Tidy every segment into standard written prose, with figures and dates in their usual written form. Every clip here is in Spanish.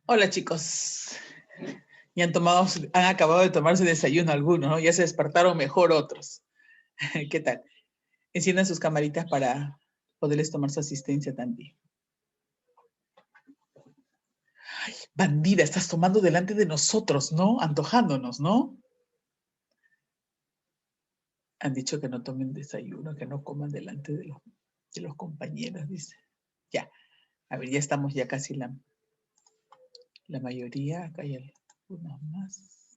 Hola chicos, ya han acabado de tomarse desayuno algunos, ¿no? Ya se despertaron mejor otros. ¿Qué tal? Enciendan sus camaritas para poderles tomar su asistencia también. Ay, bandida, estás tomando delante de nosotros, ¿no? Antojándonos, ¿no? Han dicho que no tomen desayuno, que no coman delante de los compañeros, dice. Ya, a ver, ya estamos ya casi la mayoría. Acá hay algunos más.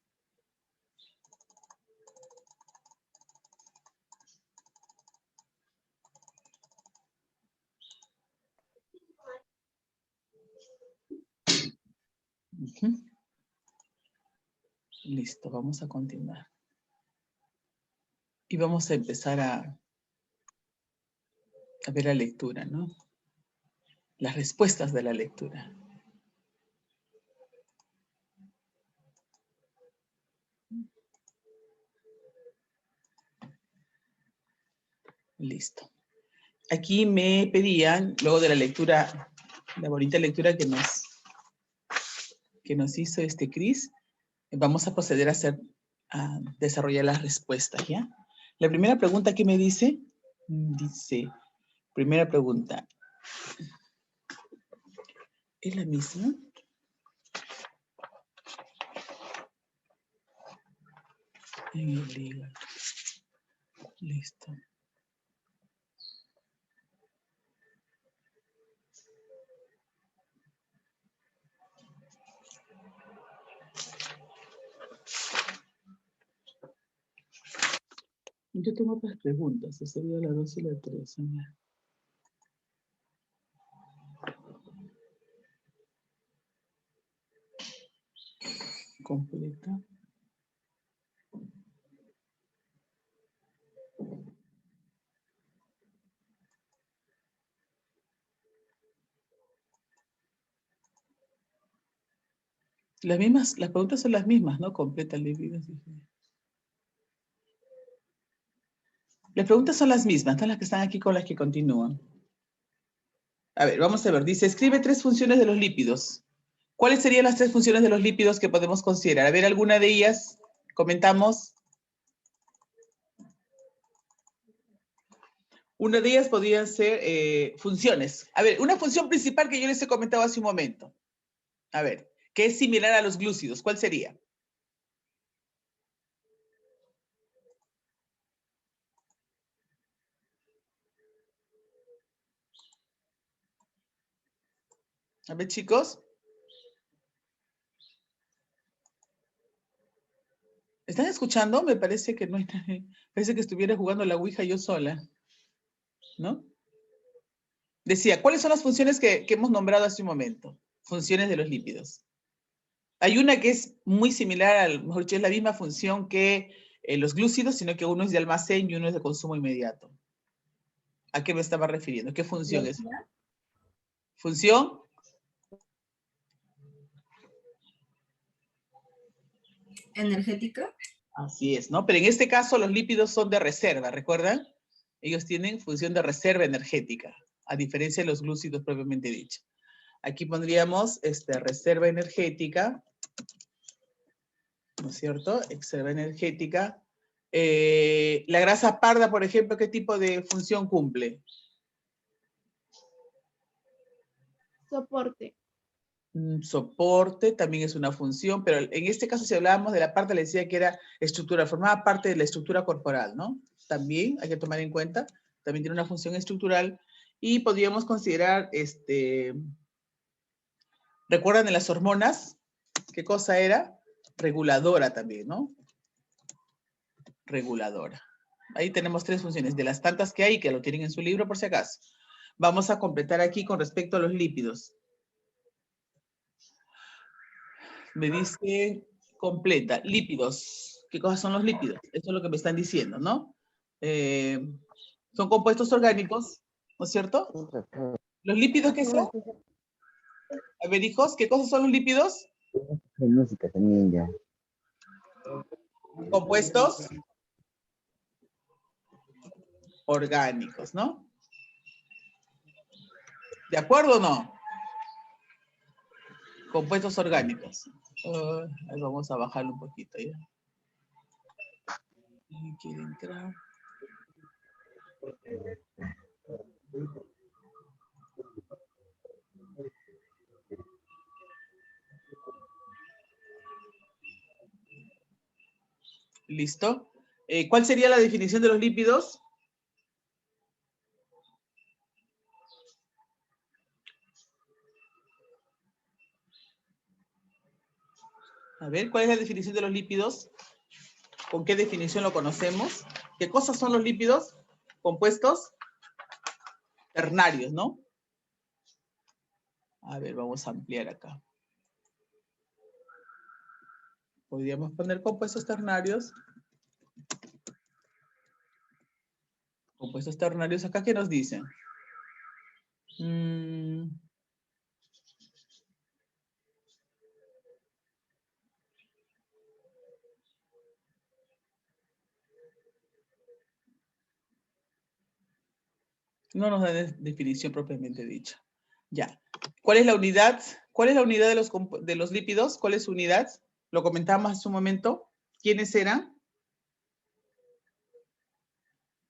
Listo, vamos a continuar. Y vamos a empezar a ver la lectura, ¿no? Las respuestas de la lectura. Listo. Aquí me pedían, luego de la lectura, la bonita lectura que nos hizo Cris, vamos a proceder a desarrollar las respuestas, ¿ya? La primera pregunta que me dice, primera pregunta, ¿es la misma? En el hígado. Listo. Yo tengo otras preguntas, esa sería la 2 y la 3. Completa. Las preguntas son las mismas, ¿no? Completa el líquido. Las preguntas son las mismas, todas las que están aquí con las que continúan. A ver, vamos a ver. Dice, escribe 3 funciones de los lípidos. ¿Cuáles serían las 3 funciones de los lípidos que podemos considerar? A ver, ¿alguna de ellas? Comentamos. Una de ellas podrían ser funciones. A ver, una función principal que yo les he comentado hace un momento. A ver, que es similar a los glúcidos. ¿Cuál sería? A ver, chicos. ¿Están escuchando? Me parece que no hay nadie. Parece que estuviera jugando la ouija yo sola. ¿No? Decía, ¿cuáles son las funciones que hemos nombrado hace un momento? Funciones de los lípidos. Hay una que es muy similar, mejor dicho, es la misma función que los glúcidos, sino que uno es de almacén y uno es de consumo inmediato. ¿A qué me estaba refiriendo? ¿Qué función es? ¿Función? Energética. Así es, ¿no? Pero en este caso los lípidos son de reserva, ¿recuerdan? Ellos tienen función de reserva energética, a diferencia de los glúcidos propiamente dicho. Aquí pondríamos reserva energética, ¿no es cierto? Reserva energética. La grasa parda, por ejemplo, ¿qué tipo de función cumple? Soporte. Soporte también es una función, pero en este caso si hablábamos de la parte, le decía que era estructura, formaba parte de la estructura corporal, ¿no? También hay que tomar en cuenta, también tiene una función estructural y podríamos considerar, ¿recuerdan de las hormonas? ¿Qué cosa era? Reguladora también, ¿no? Reguladora. Ahí tenemos 3 funciones, de las tantas que hay, que lo tienen en su libro por si acaso. Vamos a completar aquí con respecto a los lípidos. Me dice completa, lípidos. ¿Qué cosas son los lípidos? Eso es lo que me están diciendo, ¿no? Son compuestos orgánicos, ¿no es cierto? ¿Los lípidos qué son? A ver, hijos, ¿qué cosas son los lípidos? La música también ya. Compuestos orgánicos, ¿no? ¿De acuerdo o no? Compuestos orgánicos. Ahí vamos a bajarlo un poquito ya. Quiere entrar. ¿Listo? ¿Cuál sería la definición de los lípidos? A ver, ¿cuál es la definición de los lípidos? ¿Con qué definición lo conocemos? ¿Qué cosas son los lípidos? Compuestos ternarios, ¿no? A ver, vamos a ampliar acá. Podríamos poner compuestos ternarios. Compuestos ternarios, ¿acá qué nos dicen? No nos da definición propiamente dicha. Ya. ¿Cuál es la unidad? ¿Cuál es la unidad de los lípidos? ¿Cuál es su unidad? Lo comentábamos hace un momento. ¿Quiénes eran?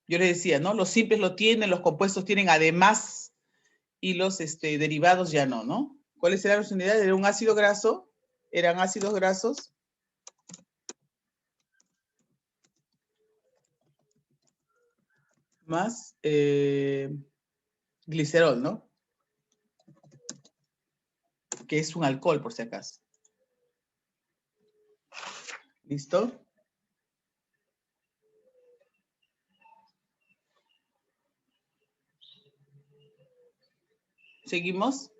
Yo les decía, ¿no? Los simples lo tienen, los compuestos tienen además, y los derivados ya no, ¿no? ¿Cuáles eran las unidades? ¿Era un ácido graso? ¿Eran ácidos grasos? Más glicerol, ¿no? Que es un alcohol, por si acaso. ¿Listo? ¿Seguimos?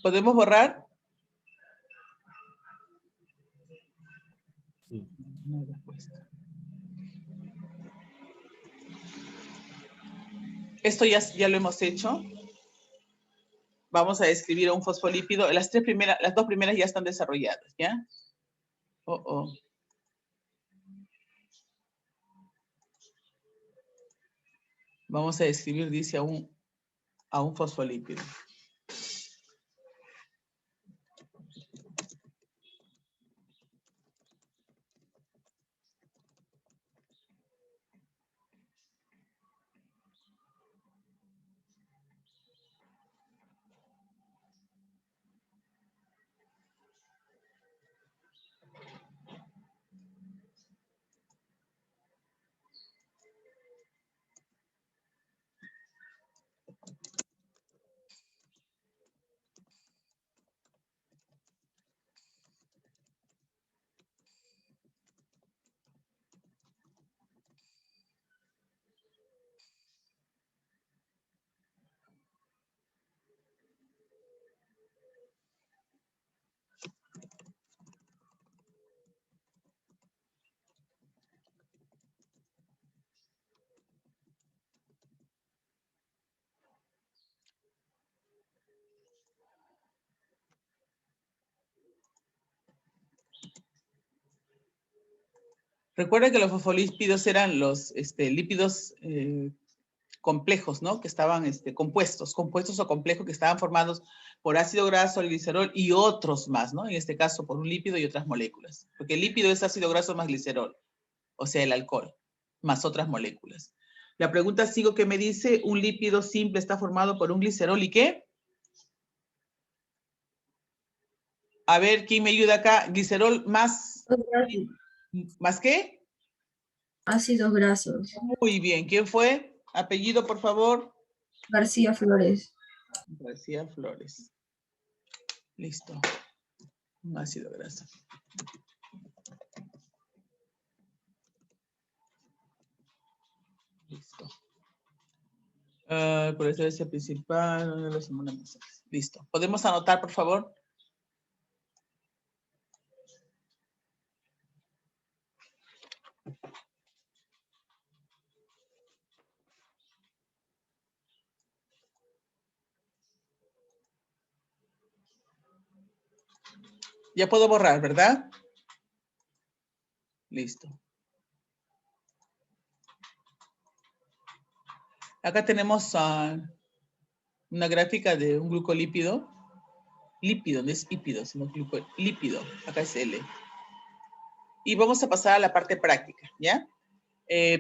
¿Podemos borrar? Sí. No hay respuesta. Esto ya lo hemos hecho. Vamos a describir a un fosfolípido. Las dos primeras ya están desarrolladas, ¿ya? Vamos a describir, dice, a un fosfolípido. Recuerden que los fosfolípidos eran los lípidos complejos, ¿no? Que estaban compuestos o complejos que estaban formados por ácido graso, glicerol y otros más, ¿no? En este caso por un lípido y otras moléculas. Porque el lípido es ácido graso más glicerol, o sea, el alcohol, más otras moléculas. La pregunta sigo que me dice, un lípido simple está formado por un glicerol ¿y qué? A ver, ¿quién me ayuda acá? Glicerol más... ¿Más qué? Ácidos grasos. Muy bien. ¿Quién fue? Apellido, por favor. García Flores. García Flores. Listo. Un ácido graso. Listo. Por eso es el principal. Listo. ¿Podemos anotar, por favor? Ya puedo borrar, ¿verdad? Listo. Acá tenemos una gráfica de un glucolípido. Lípido, no es hípido, sino lípido. Acá es L. Y vamos a pasar a la parte práctica, ¿ya?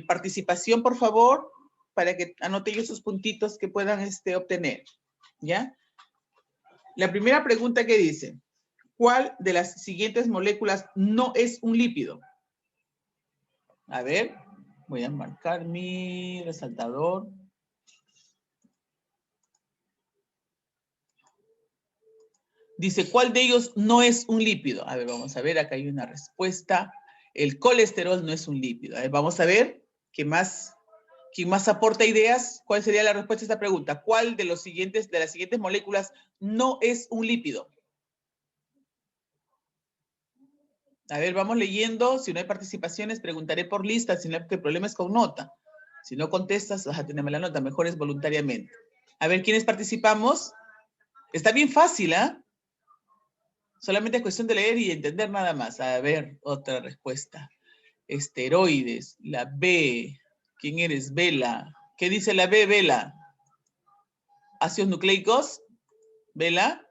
Participación, por favor, para que anoten yo sus puntitos que puedan obtener, ¿ya? La primera pregunta que dice, ¿cuál de las siguientes moléculas no es un lípido? A ver, voy a marcar mi resaltador. Dice, ¿cuál de ellos no es un lípido? A ver, vamos a ver, acá hay una respuesta. El colesterol no es un lípido. A ver, vamos a ver, ¿quién más aporta ideas? ¿Cuál sería la respuesta a esta pregunta? ¿Cuál de las siguientes moléculas no es un lípido? A ver, vamos leyendo. Si no hay participaciones, preguntaré por lista. Si no hay problemas con nota. Si no contestas, vas a tenerme la nota. Mejor es voluntariamente. A ver, ¿quiénes participamos? Está bien fácil, ¿ah? Solamente es cuestión de leer y entender nada más. A ver, otra respuesta. Esteroides, la B. ¿Quién eres? Vela. ¿Qué dice la B, Vela? Ácidos nucleicos, Vela.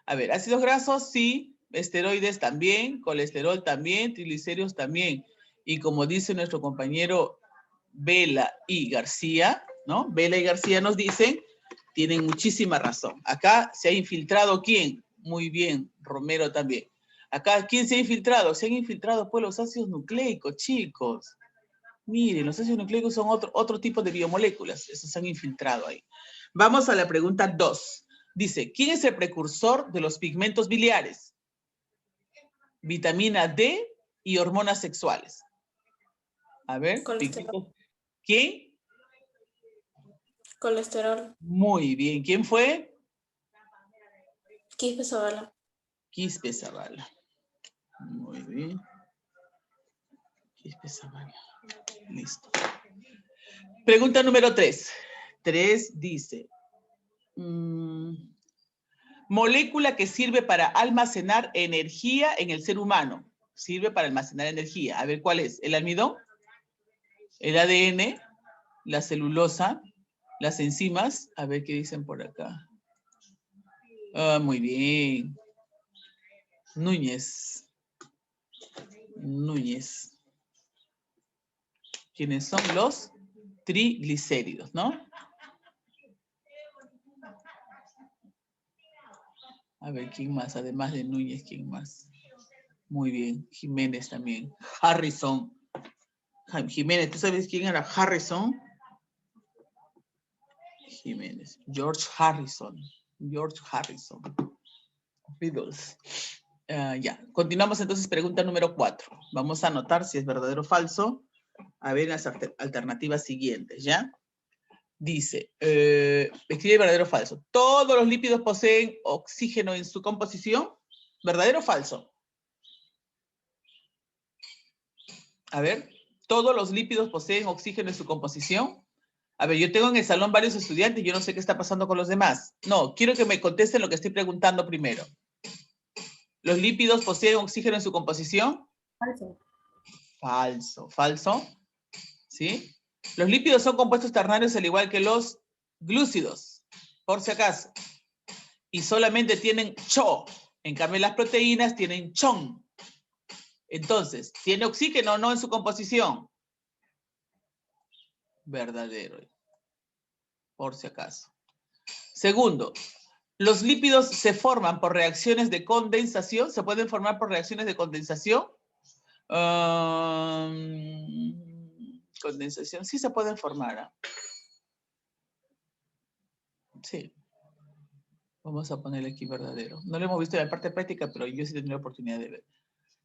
A ver, ácidos grasos, sí. Esteroides también. Colesterol también. Triglicéridos también. Y como dice nuestro compañero Vela y García, ¿no? Vela y García nos dicen, tienen muchísima razón. Acá se ha infiltrado ¿quién? Muy bien, Romero también. Acá, ¿quién se ha infiltrado? Se han infiltrado pues los ácidos nucleicos, chicos. Miren, los ácidos nucleicos son otro tipo de biomoléculas. Esos se han infiltrado ahí. Vamos a la pregunta 2. Dice, ¿quién es el precursor de los pigmentos biliares? Vitamina D y hormonas sexuales. A ver, Colesterol. ¿quién? Colesterol. Muy bien. ¿Quién fue? Quispe Zavala. Quispe Zavala. Muy bien. Quispe Zavala. Listo. Pregunta número 3. 3 dice, molécula que sirve para almacenar energía en el ser humano. Sirve para almacenar energía. A ver, ¿cuál es? ¿El almidón? ¿El ADN? ¿La celulosa? ¿Las enzimas? A ver qué dicen por acá. Ah, muy bien. Núñez. Núñez. ¿Quiénes son los triglicéridos, no? A ver, ¿quién más? Además de Núñez, ¿quién más? Muy bien, Jiménez también. Harrison. Jiménez, ¿tú sabes quién era Harrison? Jiménez. George Harrison. George Harrison. Beatles. Ya, continuamos entonces, pregunta número 4. Vamos a anotar si es verdadero o falso. A ver las alternativas siguientes, ¿ya? Dice, escribe verdadero o falso. ¿Todos los lípidos poseen oxígeno en su composición? ¿Verdadero o falso? A ver, ¿todos los lípidos poseen oxígeno en su composición? A ver, yo tengo en el salón varios estudiantes, yo no sé qué está pasando con los demás. No, quiero que me contesten lo que estoy preguntando primero. ¿Los lípidos poseen oxígeno en su composición? Falso. Falso, falso. ¿Sí? Los lípidos son compuestos ternarios al igual que los glúcidos, por si acaso. Y solamente tienen CHO. En cambio, las proteínas tienen CHON. Entonces, ¿tiene oxígeno o no en su composición? Verdadero. Por si acaso. Segundo, ¿los lípidos se forman por reacciones de condensación? ¿Se pueden formar por reacciones de condensación? Condensación, sí se pueden formar. ¿Eh? Sí. Vamos a ponerle aquí verdadero. No lo hemos visto en la parte práctica, pero yo sí tendré la oportunidad de ver.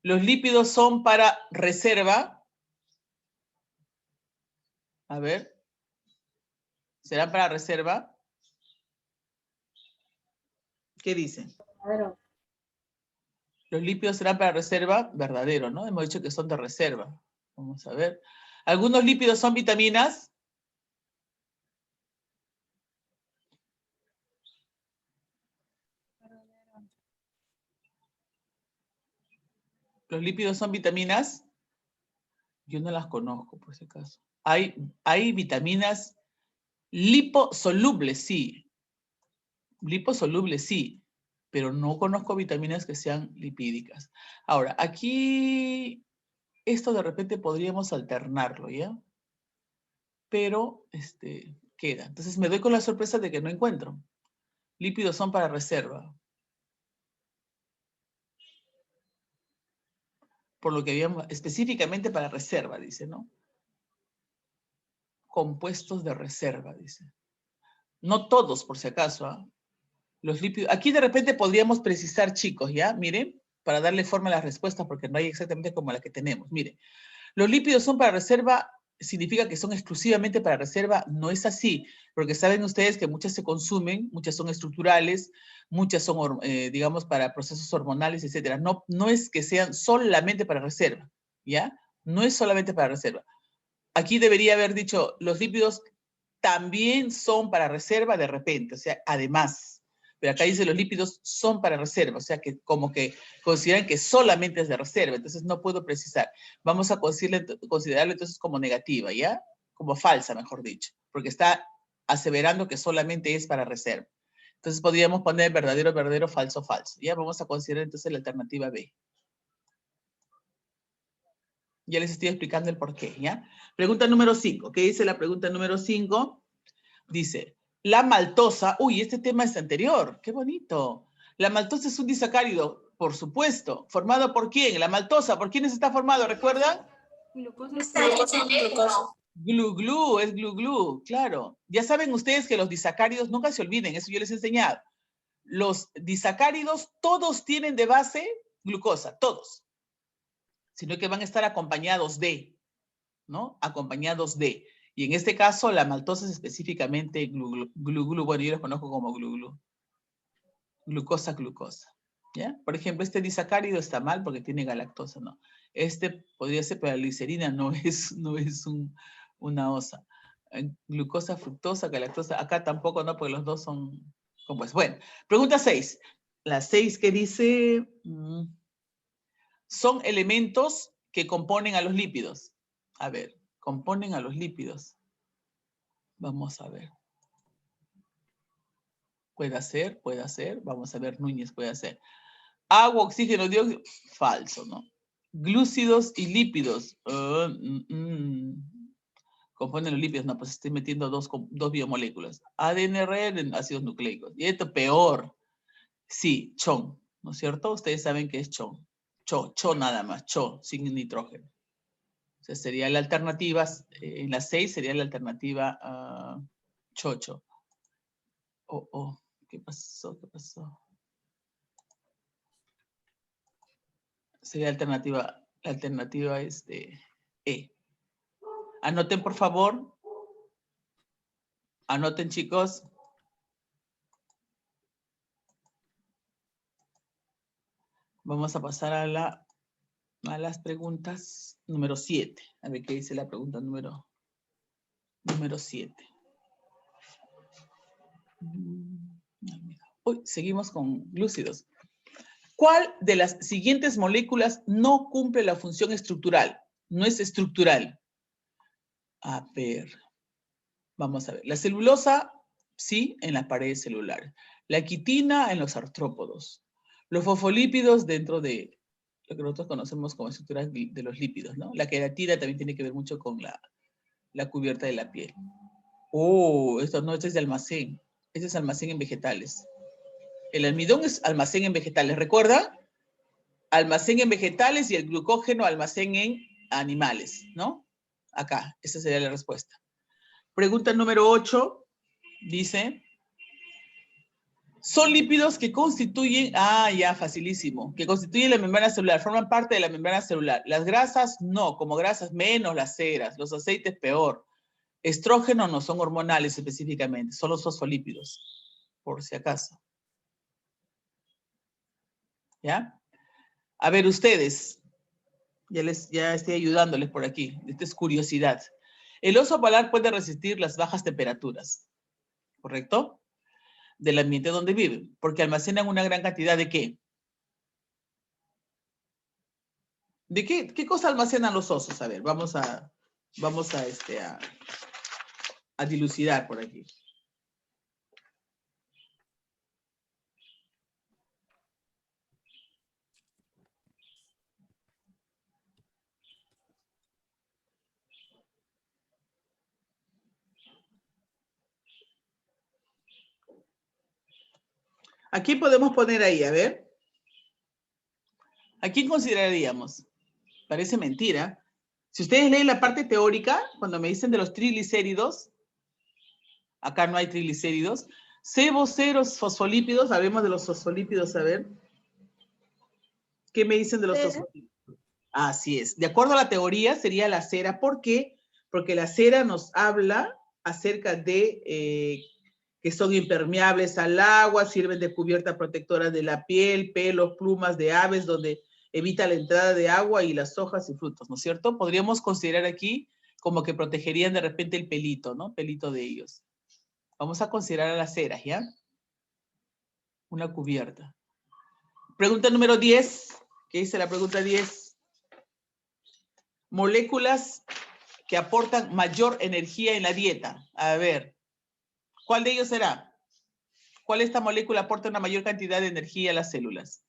¿Los lípidos son para reserva? A ver. ¿Serán para reserva? ¿Qué dicen? Verdadero. ¿Los lípidos serán para reserva? Verdadero, ¿no? Hemos dicho que son de reserva. Vamos a ver. ¿Algunos lípidos son vitaminas? ¿Los lípidos son vitaminas? Yo no las conozco, por si acaso. Hay vitaminas liposolubles, sí. Liposolubles, sí. Pero no conozco vitaminas que sean lipídicas. Ahora, aquí, esto de repente podríamos alternarlo, ¿ya? Pero, queda. Entonces me doy con la sorpresa de que no encuentro. Lípidos son para reserva. Por lo que habíamos, específicamente para reserva, dice, ¿no? Compuestos de reserva, dice. No todos, por si acaso, ¿ah? Los lípidos, aquí de repente podríamos precisar, chicos, ¿ya? Miren, para darle forma a las respuestas, porque no hay exactamente como la que tenemos. Miren, los lípidos son para reserva, significa que son exclusivamente para reserva, no es así, porque saben ustedes que muchas se consumen, muchas son estructurales, muchas son, digamos, para procesos hormonales, etcétera. No, no es que sean solamente para reserva, ¿ya? No es solamente para reserva. Aquí debería haber dicho, los lípidos también son para reserva de repente, o sea, además. Pero acá dice los lípidos son para reserva, o sea, que como que consideran que solamente es de reserva, entonces no puedo precisar. Vamos a considerarlo entonces como negativa, ¿ya? Como falsa, mejor dicho, porque está aseverando que solamente es para reserva. Entonces podríamos poner verdadero, verdadero, falso, falso. Ya vamos a considerar entonces la alternativa B. Ya les estoy explicando el porqué, ¿ya? Pregunta número 5. ¿Qué dice la pregunta número 5? Dice, la maltosa, uy, este tema es anterior, qué bonito. La maltosa es un disacárido, por supuesto. ¿Formado por quién? La maltosa, ¿por quiénes está formado? ¿Recuerdan? Glu glu, es glu glu, claro. Ya saben ustedes que los disacáridos, nunca se olviden, eso yo les he enseñado. Los disacáridos todos tienen de base glucosa, todos. Sino que van a estar acompañados de, ¿no? Acompañados de. Y en este caso, la maltosa es específicamente glu glu. Bueno, yo los conozco como glu glu. Glucosa, glucosa. ¿Ya? Por ejemplo, este disacárido está mal porque tiene galactosa, ¿no? Este podría ser, pero la glicerina no es una osa. Glucosa, fructosa, galactosa. Acá tampoco, ¿no? Porque los dos son compuestos. Bueno, pregunta 6. La 6 que dice... son elementos que componen a los lípidos. A ver, componen a los lípidos. Vamos a ver. Puede ser. Vamos a ver, Núñez puede ser. Agua, oxígeno, dióxido. Falso, ¿no? Glúcidos y lípidos. Componen los lípidos. No, pues estoy metiendo dos biomoléculas. ADN, RNA, ácidos nucleicos. Y esto peor. Sí, chon, ¿no es cierto? Ustedes saben que es chon. Cho nada más, cho, sin nitrógeno. O sea, sería la alternativa, en la 6 sería la alternativa chocho. ¿Qué pasó? Sería la alternativa E. Anoten, por favor. Anoten, chicos. Vamos a pasar a las preguntas número 7. A ver qué dice la pregunta número 7. Uy, seguimos con glúcidos. ¿Cuál de las siguientes moléculas no cumple la función estructural? No es estructural. A ver, vamos a ver. La celulosa, sí, en las paredes celulares. La quitina en los artrópodos. Los fosfolípidos dentro de lo que nosotros conocemos como estructuras de los lípidos, ¿no? La queratina también tiene que ver mucho con la cubierta de la piel. Esto no, este es de almacén. Este es almacén en vegetales. El almidón es almacén en vegetales. ¿Recuerda? Almacén en vegetales y el glucógeno almacén en animales, ¿no? Acá, esa sería la respuesta. Pregunta número 8, dice, son lípidos que constituyen, ya, facilísimo, que constituyen la membrana celular, forman parte de la membrana celular. Las grasas, no, como grasas menos las ceras, los aceites peor. Estrógenos no son hormonales específicamente, son los fosfolípidos, por si acaso. ¿Ya? A ver, ustedes, ya estoy ayudándoles por aquí, esta es curiosidad. El oso polar puede resistir las bajas temperaturas, ¿correcto? Del ambiente donde viven, porque almacenan una gran cantidad de ¿qué? ¿De qué cosa almacenan los osos? A ver, vamos a dilucidar por aquí. ¿A quién podemos poner ahí? A ver. ¿A quién consideraríamos? Parece mentira. Si ustedes leen la parte teórica, cuando me dicen de los triglicéridos, acá no hay triglicéridos, ceros, fosfolípidos, hablemos de los fosfolípidos, a ver. ¿Qué me dicen de los fosfolípidos? Así es. De acuerdo a la teoría, sería la cera. ¿Por qué? Porque la cera nos habla acerca de que son impermeables al agua, sirven de cubierta protectora de la piel, pelos, plumas de aves, donde evita la entrada de agua y las hojas y frutos, ¿no es cierto? Podríamos considerar aquí como que protegerían de repente el pelito, ¿no? Pelito de ellos. Vamos a considerar a las ceras, ¿ya? Una cubierta. Pregunta número 10. ¿Qué dice la pregunta 10? Moléculas que aportan mayor energía en la dieta. A ver, ¿cuál de ellos será? ¿Cuál de esta molécula aporta una mayor cantidad de energía a las células?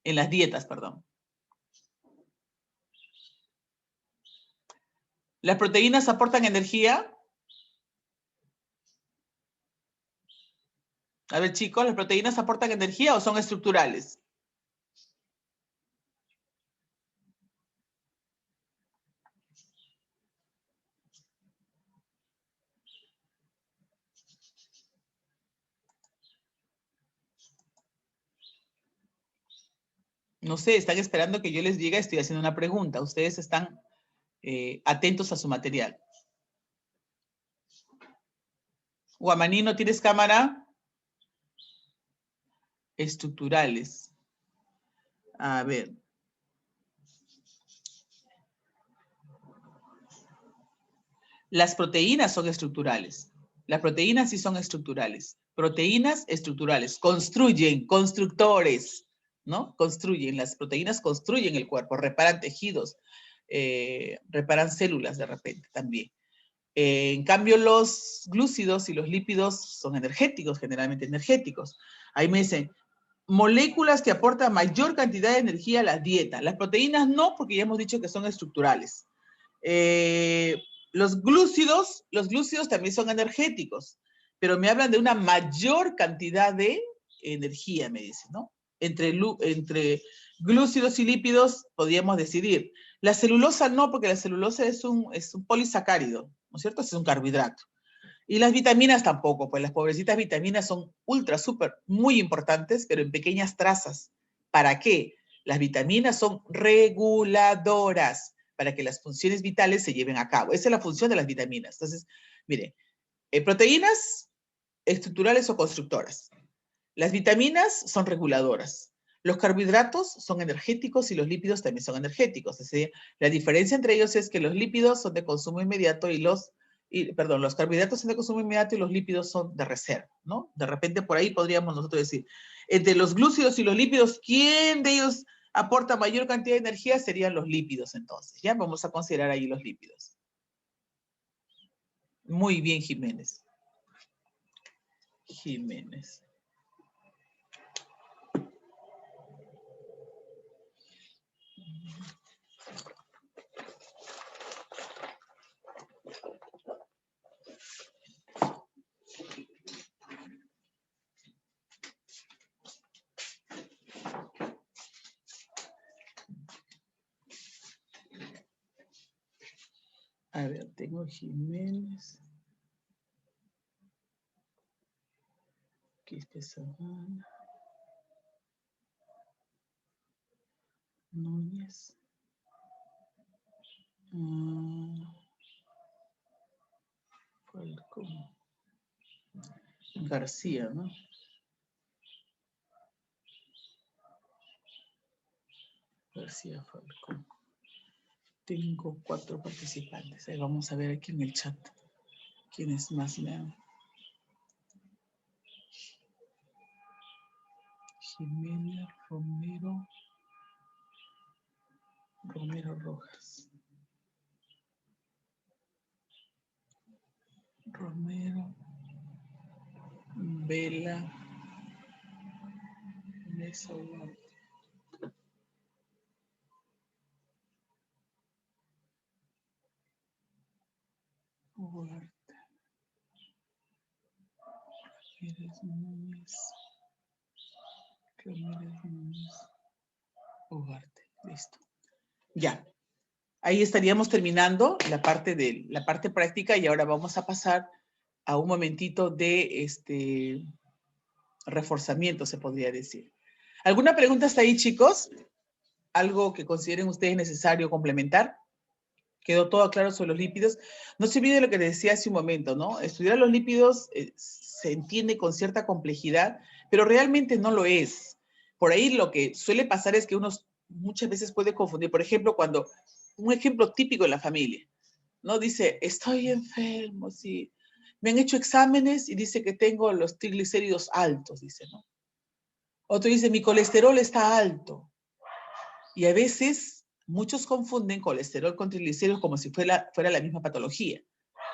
En las dietas, perdón. ¿Las proteínas aportan energía? A ver, chicos, ¿las proteínas aportan energía o son estructurales? No sé, están esperando que yo les diga, estoy haciendo una pregunta. Ustedes están atentos a su material. Guamaní, ¿no tienes cámara? Estructurales. A ver. Las proteínas son estructurales. Las proteínas sí son estructurales. Proteínas estructurales. Construyen, constructores, ¿no? Construyen. Las proteínas construyen el cuerpo, reparan tejidos, reparan células de repente también. En cambio, los glúcidos y los lípidos son energéticos, generalmente energéticos. Ahí me dicen, moléculas que aportan mayor cantidad de energía a la dieta. Las proteínas no, porque ya hemos dicho que son estructurales. Los glúcidos también son energéticos, pero me hablan de una mayor cantidad de energía, me dicen, ¿no? Entre glúcidos y lípidos podríamos decidir. La celulosa no, porque la celulosa es un polisacárido, ¿no es cierto? Es un carbohidrato. Y las vitaminas tampoco, pues las pobrecitas vitaminas son ultra, súper, muy importantes, pero en pequeñas trazas. ¿Para qué? Las vitaminas son reguladoras para que las funciones vitales se lleven a cabo. Esa es la función de las vitaminas. Entonces, mire, proteínas estructurales o constructoras. Las vitaminas son reguladoras. Los carbohidratos son energéticos y los lípidos también son energéticos. Es decir, la diferencia entre ellos es que los lípidos son de consumo inmediato y los carbohidratos son de consumo inmediato y los lípidos son de reserva, ¿no? De repente por ahí podríamos nosotros decir, entre los glúcidos y los lípidos, ¿quién de ellos aporta mayor cantidad de energía? Serían los lípidos entonces, ¿ya? Vamos a considerar ahí los lípidos. Muy bien, Jiménez. Jiménez. A ver, tengo Jiménez. Quispe Sabana. Núñez. Falcón. García, ¿no? García Falcón. Tengo 4 participantes. Ahí vamos a ver aquí en el chat quiénes más me han. Jiménez, Romero, Romero Rojas. Romero. Vela. Mesa Ugarte. Ugarte. Ramírez Núñez. Ramírez Núñez. Ugarte. Listo. Ya. Ahí estaríamos terminando la parte práctica y ahora vamos a pasar a un momentito de reforzamiento, se podría decir. ¿Alguna pregunta hasta ahí, chicos? ¿Algo que consideren ustedes necesario complementar? ¿Quedó todo claro sobre los lípidos? No se olvide lo que les decía hace un momento, ¿no? Estudiar los lípidos se entiende con cierta complejidad, pero realmente no lo es. Por ahí lo que suele pasar es que uno muchas veces puede confundir. Por ejemplo, cuando, un ejemplo típico en la familia, ¿no? Dice, estoy enfermo, sí. Me han hecho exámenes y dice que tengo los triglicéridos altos, dice, ¿no? Otro dice, mi colesterol está alto. Y a veces muchos confunden colesterol con triglicéridos como si fuera la misma patología.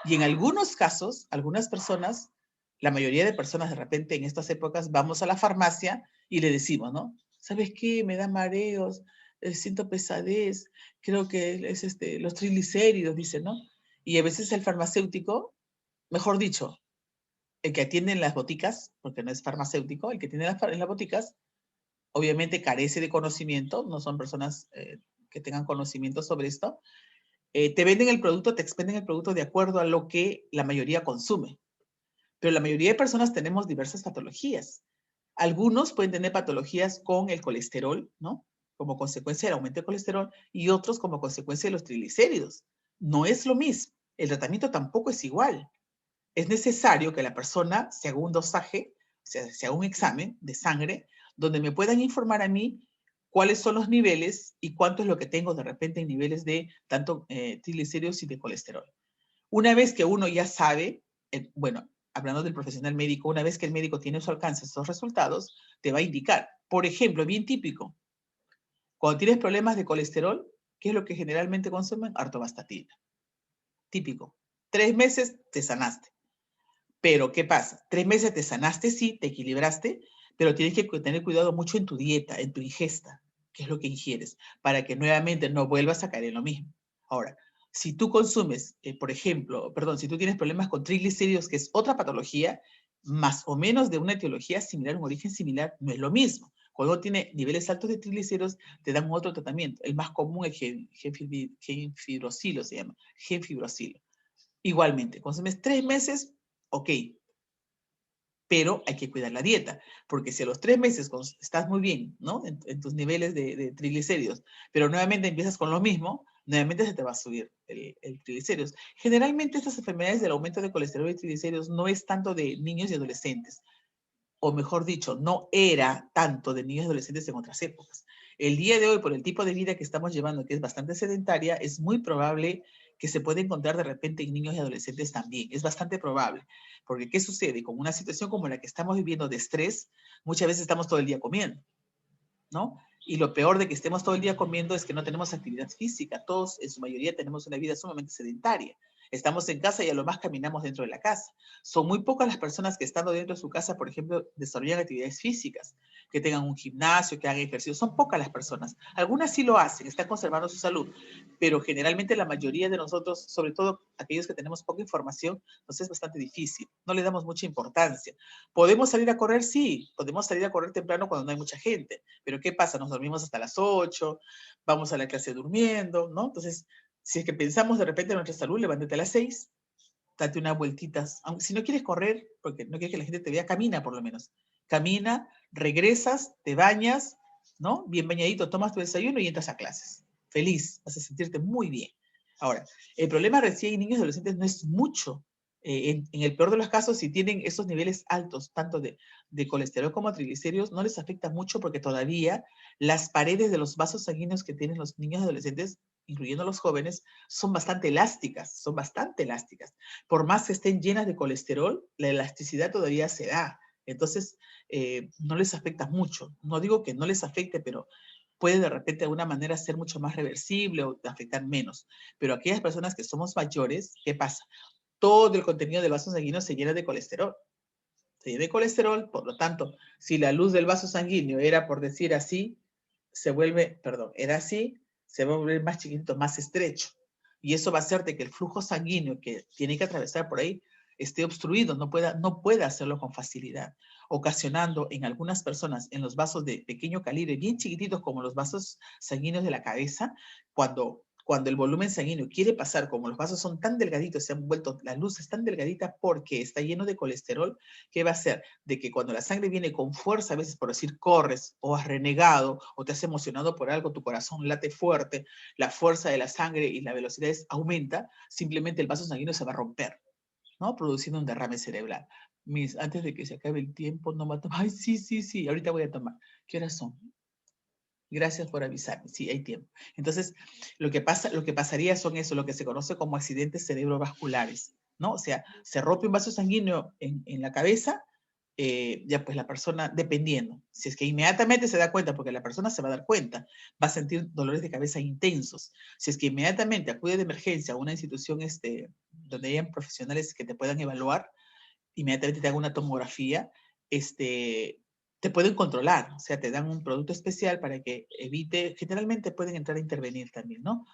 Y en algunos casos, algunas personas, la mayoría de personas de repente en estas épocas, vamos a la farmacia y le decimos, ¿no? ¿Sabes qué? Me da mareos, siento pesadez, creo que es los triglicéridos, dice, ¿no? Y a veces el farmacéutico, mejor dicho, el que atiende en las boticas, porque no es farmacéutico, el que tiene en las boticas, obviamente carece de conocimiento, no son personas que tengan conocimiento sobre esto, te venden el producto, te expenden el producto de acuerdo a lo que la mayoría consume. Pero la mayoría de personas tenemos diversas patologías. Algunos pueden tener patologías con el colesterol, ¿no? Como consecuencia del aumento del colesterol, y otros como consecuencia de los triglicéridos. No es lo mismo. El tratamiento tampoco es igual. Es necesario que la persona se haga un dosaje, se haga un examen de sangre, donde me puedan informar a mí cuáles son los niveles y cuánto es lo que tengo de repente en niveles de tanto triglicéridos y de colesterol. Una vez que uno ya sabe, bueno, hablando del profesional médico, una vez que el médico tiene a su alcance estos resultados, te va a indicar. Por ejemplo, bien típico, cuando tienes problemas de colesterol, ¿qué es lo que generalmente consumen? Artovastatina. Típico. 3 meses te sanaste. Pero, ¿qué pasa? 3 meses te sanaste, sí, te equilibraste, pero tienes que tener cuidado mucho en tu dieta, en tu ingesta, qué es lo que ingieres, para que nuevamente no vuelvas a caer en lo mismo. Ahora, si tú consumes, por ejemplo, perdón, si tú tienes problemas con triglicéridos, que es otra patología, más o menos de una etiología similar, un origen similar, no es lo mismo. Cuando tiene niveles altos de triglicéridos, te dan otro tratamiento. El más común es genfibrosilo, se llama, genfibrosilo. Igualmente, consumes 3 meses, ok, pero hay que cuidar la dieta, porque si a los 3 meses estás muy bien, ¿no? En tus niveles de triglicéridos, pero nuevamente empiezas con lo mismo, nuevamente se te va a subir el triglicéridos. Generalmente estas enfermedades del aumento de colesterol y triglicéridos no es tanto de niños y adolescentes, o mejor dicho, no era tanto de niños y adolescentes en otras épocas. El día de hoy, por el tipo de vida que estamos llevando, que es bastante sedentaria, es muy probable que se pueda encontrar de repente en niños y adolescentes también. Es bastante probable. Porque, ¿qué sucede? Con una situación como la que estamos viviendo de estrés, muchas veces estamos todo el día comiendo, ¿no? Y lo peor de que estemos todo el día comiendo es que no tenemos actividad física. Todos, en su mayoría, tenemos una vida sumamente sedentaria. Estamos en casa y a lo más caminamos dentro de la casa. Son muy pocas las personas que estando dentro de su casa, por ejemplo, desarrollan actividades físicas, que tengan un gimnasio, que hagan ejercicio. Son pocas las personas. Algunas sí lo hacen, están conservando su salud, pero generalmente la mayoría de nosotros, sobre todo aquellos que tenemos poca información, nos es bastante difícil. No le damos mucha importancia. ¿Podemos salir a correr? Sí, podemos salir a correr temprano cuando no hay mucha gente. Pero ¿qué pasa? Nos dormimos hasta las 8, vamos a la clase durmiendo, ¿no? Entonces, si es que pensamos de repente en nuestra salud, levántate a las 6, date unas vueltitas. Aunque si no quieres correr, porque no quieres que la gente te vea, camina por lo menos. Camina, regresas, te bañas, ¿no? Bien bañadito, tomas tu desayuno y entras a clases. Feliz, vas a sentirte muy bien. Ahora, el problema recién en niños y adolescentes no es mucho. En el peor de los casos, si tienen esos niveles altos, tanto de colesterol como triglicéridos, no les afecta mucho porque todavía las paredes de los vasos sanguíneos que tienen los niños y adolescentes, incluyendo los jóvenes, son bastante elásticas, son bastante elásticas. Por más que estén llenas de colesterol, la elasticidad todavía se da. Entonces, no les afecta mucho. No digo que no les afecte, pero puede de repente de alguna manera ser mucho más reversible o afectar menos. Pero aquellas personas que somos mayores, ¿qué pasa? Todo el contenido del vaso sanguíneo se llena de colesterol. Se llena de colesterol, por lo tanto, si la luz del vaso sanguíneo era, por decir así, era así, se va a volver más chiquitito, más estrecho. Y eso va a hacer de que el flujo sanguíneo que tiene que atravesar por ahí esté obstruido, no pueda hacerlo con facilidad, ocasionando en algunas personas, en los vasos de pequeño calibre, bien chiquititos como los vasos sanguíneos de la cabeza, cuando el volumen sanguíneo quiere pasar, como los vasos son tan delgaditos, se han vuelto, la luz es tan delgadita porque está lleno de colesterol, ¿qué va a hacer? De que cuando la sangre viene con fuerza, a veces por decir corres, o has renegado, o te has emocionado por algo, tu corazón late fuerte, la fuerza de la sangre y la velocidad aumenta, simplemente el vaso sanguíneo se va a romper, ¿no? Produciendo un derrame cerebral. Antes de que se acabe el tiempo, no va a tomar. Ay, sí, ahorita voy a tomar. ¿Qué horas son? Gracias por avisarme. Sí, hay tiempo. Entonces, lo que pasaría son eso, lo que se conoce como accidentes cerebrovasculares, ¿no? O sea, se rompe un vaso sanguíneo en la cabeza, ya pues la persona, dependiendo, si es que inmediatamente se da cuenta, porque la persona se va a dar cuenta, va a sentir dolores de cabeza intensos. Si es que inmediatamente acude de emergencia a una institución donde hayan profesionales que te puedan evaluar, inmediatamente te hagan una tomografía, te pueden controlar, o sea, te dan un producto especial para que evite, generalmente pueden entrar a intervenir también, ¿no?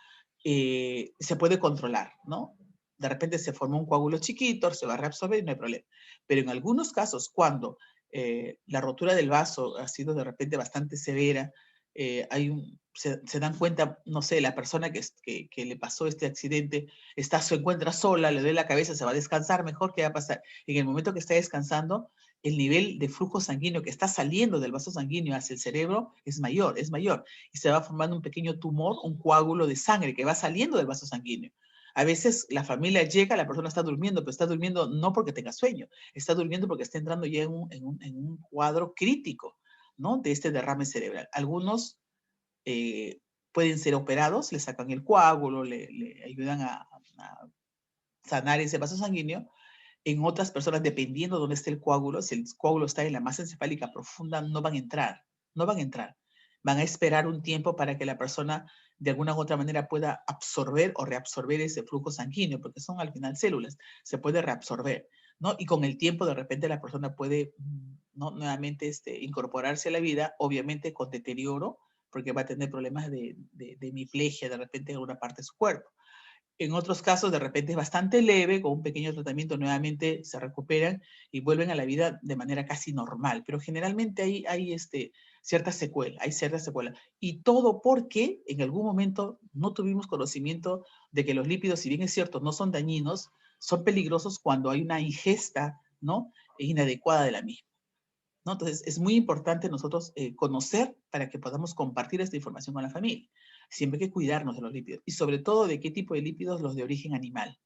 Se puede controlar, ¿no? De repente se forma un coágulo chiquito, se va a reabsorber y no hay problema. Pero en algunos casos, cuando la rotura del vaso ha sido de repente bastante severa, se dan cuenta, no sé, la persona que le pasó este accidente se encuentra sola, le duele la cabeza, se va a descansar mejor, ¿qué va a pasar? En el momento que está descansando, el nivel de flujo sanguíneo que está saliendo del vaso sanguíneo hacia el cerebro es mayor, y se va formando un pequeño tumor, un coágulo de sangre que va saliendo del vaso sanguíneo. A veces la familia llega, la persona está durmiendo, pero está durmiendo no porque tenga sueño, está durmiendo porque está entrando ya en un cuadro crítico, ¿no? De este derrame cerebral. Algunos pueden ser operados, le sacan el coágulo, le ayudan a sanar ese vaso sanguíneo. En otras personas, dependiendo de dónde esté el coágulo, si el coágulo está en la masa encefálica profunda, no van a entrar. Van a esperar un tiempo para que la persona de alguna u otra manera pueda absorber o reabsorber ese flujo sanguíneo, porque son al final células, se puede reabsorber, ¿no? Y con el tiempo de repente la persona puede, ¿no? Nuevamente incorporarse a la vida, obviamente con deterioro, porque va a tener problemas de hemiplegia de repente en alguna parte de su cuerpo. En otros casos, de repente es bastante leve, con un pequeño tratamiento nuevamente se recuperan y vuelven a la vida de manera casi normal. Pero generalmente hay cierta secuela, Y todo porque en algún momento no tuvimos conocimiento de que los lípidos, si bien es cierto, no son dañinos, son peligrosos cuando hay una ingesta, ¿no?, inadecuada de la misma, ¿no? Entonces, es muy importante nosotros conocer para que podamos compartir esta información con la familia. Siempre hay que cuidarnos de los lípidos y sobre todo de qué tipo de lípidos, los de origen animal.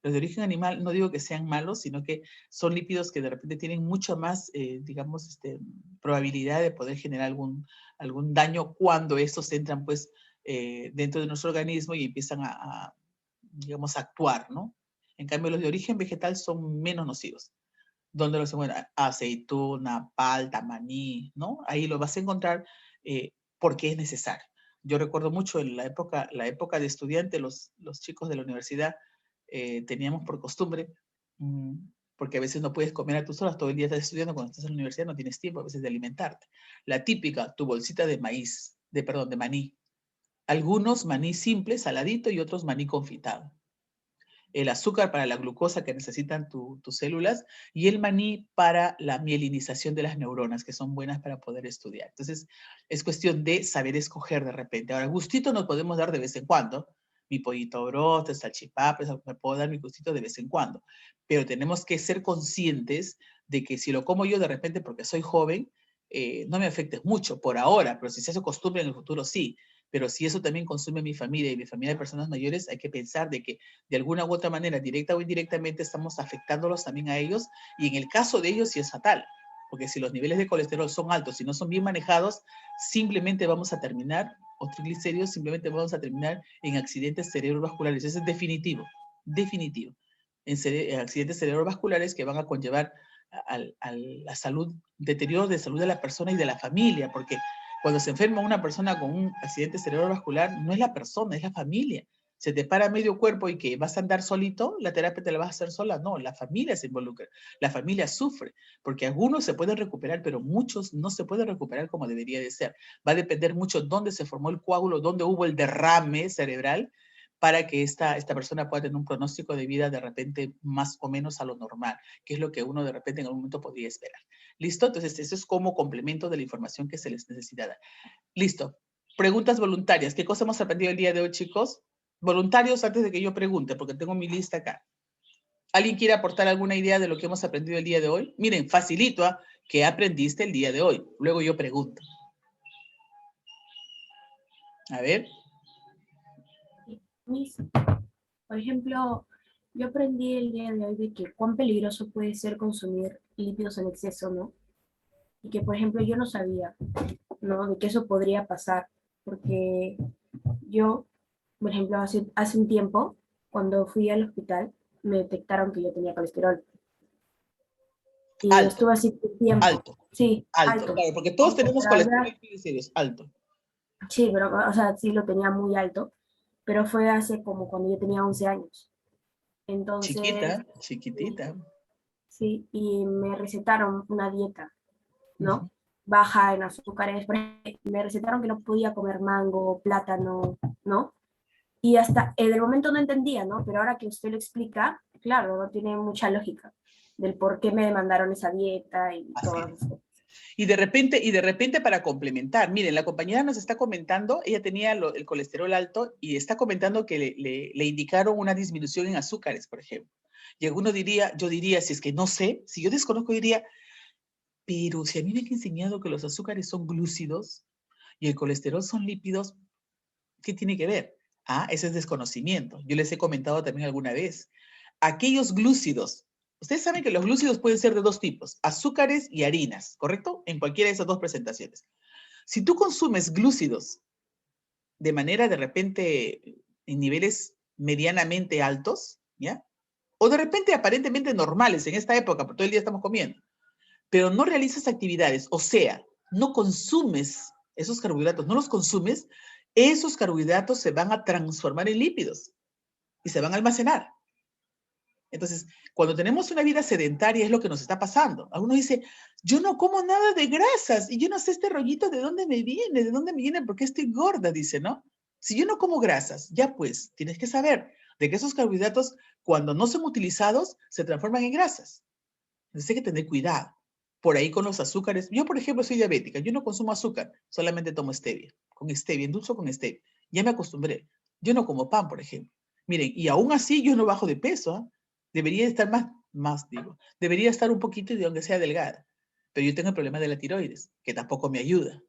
Los de origen animal no digo que sean malos, sino que son lípidos que de repente tienen mucha más, digamos, probabilidad de poder generar algún daño cuando estos entran, pues, dentro de nuestro organismo y empiezan digamos, a actuar, ¿no? En cambio, los de origen vegetal son menos nocivos. Donde los encuentras? Aceituna, palta, maní, ¿no? Ahí lo vas a encontrar porque es necesario. Yo recuerdo mucho en la época de estudiante, los chicos de la universidad teníamos por costumbre, porque a veces no puedes comer a tus horas, todo el día estás estudiando, cuando estás en la universidad no tienes tiempo a veces de alimentarte. La típica, tu bolsita de maíz, de maní. Algunos maní simple, saladito, y otros maní confitado. El azúcar para la glucosa que necesitan tus células y el maní para la mielinización de las neuronas, que son buenas para poder estudiar. Entonces, es cuestión de saber escoger de repente. Ahora, gustito nos podemos dar de vez en cuando. Mi pollito brote, salchipapas, me puedo dar mi gustito de vez en cuando. Pero tenemos que ser conscientes de que si lo como yo de repente porque soy joven, no me afecte mucho por ahora, pero si se hace costumbre en el futuro, sí. Pero si eso también consume mi familia y mi familia de personas mayores, hay que pensar de que de alguna u otra manera, directa o indirectamente, estamos afectándolos también a ellos, y en el caso de ellos sí es fatal, porque si los niveles de colesterol son altos y no son bien manejados, simplemente vamos a terminar, o triglicéridos, simplemente vamos a terminar en accidentes cerebrovasculares. Eso es definitivo, en accidentes cerebrovasculares que van a conllevar a la salud, deterioro de salud de la persona y de la familia, porque Cuando se enferma una persona con un accidente cerebrovascular, no es la persona, es la familia. Se te para medio cuerpo y que vas a andar solito, la terapia te la vas a hacer sola. No, la familia se involucra, la familia sufre, porque algunos se pueden recuperar, pero muchos no se pueden recuperar como debería de ser. Va a depender mucho dónde se formó el coágulo, dónde hubo el derrame cerebral, para que esta persona pueda tener un pronóstico de vida de repente más o menos a lo normal, que es lo que uno de repente en algún momento podría esperar. ¿Listo? Entonces, eso es como complemento de la información que se les necesita dar. Listo. Preguntas voluntarias. ¿Qué cosa hemos aprendido el día de hoy, chicos? Voluntarios antes de que yo pregunte, porque tengo mi lista acá. ¿Alguien quiere aportar alguna idea de lo que hemos aprendido el día de hoy? Miren, facilito, ¿eh? ¿Qué aprendiste el día de hoy? Luego yo pregunto. A ver. Por ejemplo, yo aprendí el día de hoy de que cuán peligroso puede ser consumir lípidos en exceso, ¿no? Y que, por ejemplo, yo no sabía, ¿no? De que eso podría pasar, porque yo, por ejemplo, hace un tiempo, cuando fui al hospital, me detectaron que yo tenía colesterol. Y Alto. estuve así un tiempo. Alto. Sí, Alto, claro, porque todos tenemos colesterol y triglicéridos, alto. Sí, pero, o sea, sí lo tenía muy alto, pero fue hace como cuando yo tenía 11 años. Entonces, Chiquita, chiquitita. sí, y me recetaron una dieta, ¿no? Ujú. Baja en azúcares. Por ejemplo, me recetaron que no podía comer mango, plátano, ¿no? Y hasta en el momento no entendía, ¿no? Pero ahora que usted lo explica, claro, ¿no? Tiene mucha lógica del por qué me demandaron esa dieta y Así todas es. esas cosas. Y de repente para complementar, miren, la compañera nos está comentando, ella tenía el colesterol alto y está comentando que le indicaron una disminución en azúcares, por ejemplo. Y alguno diría, yo diría, si es que no sé, si yo desconozco, diría, pero si a mí me han enseñado que los azúcares son glúcidos y el colesterol son lípidos, ¿qué tiene que ver? Ah, ese es desconocimiento. Yo les he comentado también alguna vez. Aquellos glúcidos, ustedes saben que los glúcidos pueden ser de dos tipos, azúcares y harinas, ¿correcto? En cualquiera de esas dos presentaciones. Si tú consumes glúcidos de manera de repente en niveles medianamente altos, ¿ya? O de repente aparentemente normales en esta época, porque todo el día estamos comiendo, pero no realizas actividades, o sea, no consumes esos carbohidratos, no los consumes, esos carbohidratos se van a transformar en lípidos y se van a almacenar. Entonces, cuando tenemos una vida sedentaria es lo que nos está pasando. Algunos dicen, yo no como nada de grasas y yo no sé este rollito de dónde me viene, por qué estoy gorda, dice, ¿no? Si yo no como grasas, ya pues, tienes que saber de que esos carbohidratos, cuando no son utilizados, se transforman en grasas. Entonces hay que tener cuidado. Por ahí con los azúcares. Yo, por ejemplo, soy diabética. Yo no consumo azúcar, solamente tomo stevia. Con stevia, endulzo con stevia. Ya me acostumbré. Yo no como pan, por ejemplo. Miren, y aún así yo no bajo de peso. ¿Eh? Debería estar debería estar un poquito y de aunque sea delgada. Pero yo tengo el problema de la tiroides, que tampoco me ayuda.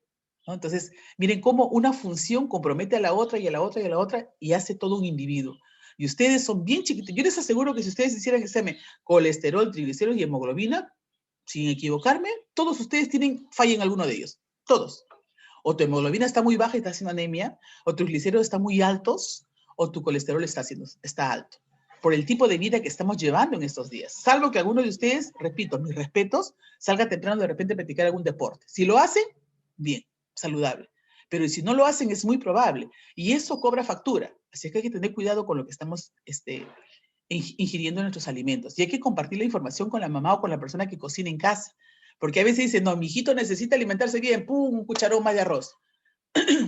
¿No? Entonces, miren cómo una función compromete a la otra y a la otra y a la otra y hace todo un individuo. Y ustedes son bien chiquitos. Yo les aseguro que si ustedes hicieran examen colesterol, triglicéridos y hemoglobina, sin equivocarme, todos ustedes tienen falla en alguno de ellos. Todos. O tu hemoglobina está muy baja y está haciendo anemia, o tus glicéridos están muy altos, o tu colesterol está alto. Por el tipo de vida que estamos llevando en estos días. Salvo que alguno de ustedes, repito, mis respetos, salga temprano de repente a practicar algún deporte. Si lo hacen, bien, saludable. Pero si no lo hacen, es muy probable. Y eso cobra factura. Así que hay que tener cuidado con lo que estamos ingiriendo nuestros alimentos. Y hay que compartir la información con la mamá o con la persona que cocina en casa. Porque a veces dicen, no, mi hijito necesita alimentarse bien, pum, un cucharón más de arroz.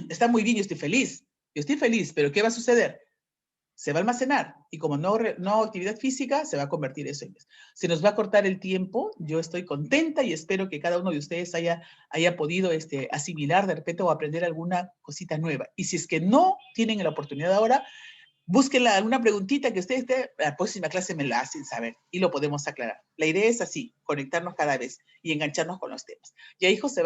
Está muy bien, yo estoy feliz, pero ¿qué va a suceder? Se va a almacenar y como no actividad física, se va a convertir eso en eso. Se nos va a cortar el tiempo, yo estoy contenta y espero que cada uno de ustedes haya podido asimilar de repente o aprender alguna cosita nueva. Y si es que no tienen la oportunidad ahora, búsquenla alguna preguntita que ustedes la próxima clase me la hacen saber y lo podemos aclarar. La idea es así, conectarnos cada vez y engancharnos con los temas. Ya, hijos, se